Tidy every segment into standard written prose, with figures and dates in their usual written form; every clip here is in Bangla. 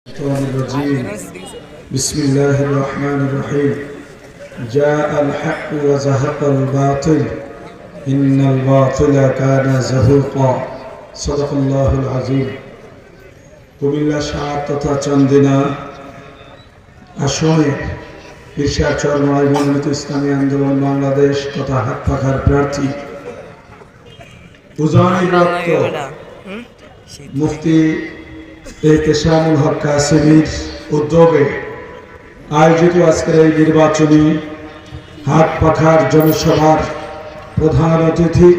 الشيطان الرجيم بسم الله الرحمن الرحيم جاء الحق وزهق الباطل إن الباطل كان زهوقا صدق الله العظيم কুমিল্লা শাহ তথা চন্দিনা আসনে ঈর্ষা চরমায় মনোনীত ইসলামী আন্দোলন বাংলাদেশ তথা হাত পাখার প্রার্থী উজানি প্রাপ্ত মুফতি এহতেশামুল হক কাসেমীর উদ্যোগে আয়োজিত আজকের এই নির্বাচনী হাত পাখার জনসভার প্রধান অতিথি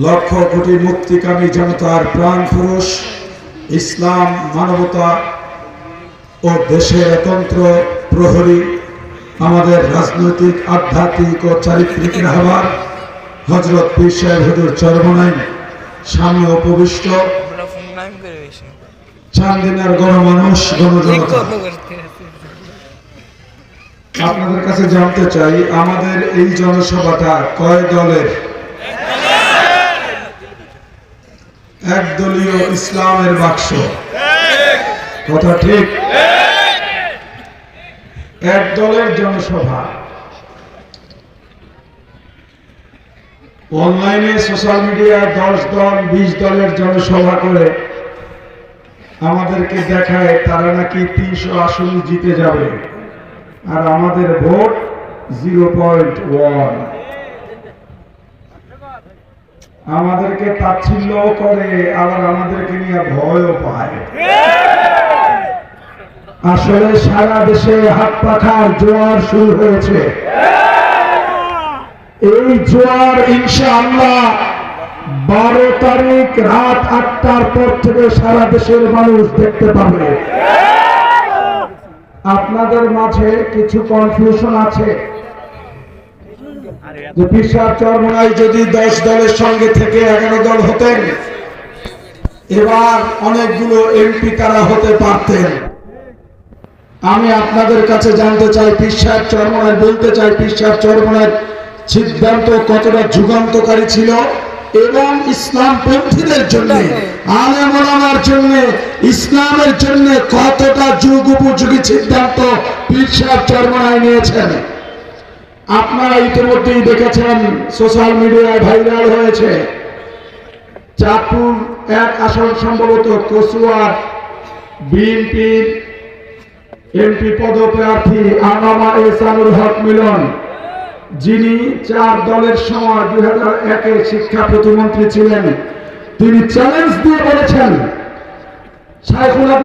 লক্ষ কোটি মুক্তিকামী জনতার প্রাণ পুরুষ ইসলাম মানবতা ও দেশের তন্ত্র প্রহরী আমাদের রাজনৈতিক আধ্যাত্মিক ও চারিত্রিক রাহবার হযরত পীর সাহেব হুজুর চরমনাই সামনে উপবিষ্ট চান্দিনার গণমানুষ গণজনতা, আপনাদের কাছে জানতে চাই আমাদের এই জনসভাটা কয় দলের? একদলীয় ইসলামের বাক্স, কথা ঠিক? এক দলের জনসভা। অনলাইনে সোশ্যাল মিডিয়ায় 10 দল 20 দলের জনসভা করে আমাদেরকে দেখায় তারা নাকি 300 আসন জিতে যাবে, আর আমাদের ভোট 0.1। আমাদেরকে তাচ্ছিল্য করে, আবার আমাদেরকে নিয়ে ভয়ও পায়। আসলে সারা দেশে হাত পাখার জোয়ার শুরু হয়েছে। এই জোয়ার ইনশাআল্লাহ 12 তারিখ রাত 8টার পর থেকে সারা দেশের মানুষ দেখতে পাবে। আপনাদের মাঝে কিছু কনফিউশন আছে যে পীর সাহেব চরমনাই যদি 10 দলের সঙ্গে থেকে 11 দল হতেন, এবার অনেকগুলো এমপি তারা হতে পারতেন। আমি আপনাদের কাছে জানতে চাই, পীর সাহেব চরমনাই বলতে চাই, পীর সাহেব চরমনাই সিদ্ধান্ত কতটা যুগান্তকারী ছিল এবং ইসলাম পন্থীদের জন্য, আলেম ওলামার জন্য, ইসলামের জন্য কতটা যুগ উপযোগী সিদ্ধান্ত পীর সাহেব চরমনাই নিয়েছেন। আপনারা ইতিমধ্যেই দেখেছেন, সোশ্যাল মিডিয়ায় ভাইরাল হয়েছে। চাঁদপুর 1 আসন সম্ভবত কচুয়ার বিএনপির এমপি পদপ্রার্থী আনামা এহসানুল হক মিলন, যিনি 4 দলের সময় 2001-এ শিক্ষা প্রতিমন্ত্রী ছিলেন, তিনি চ্যালেঞ্জ দিয়ে বলেছেন শাইখুল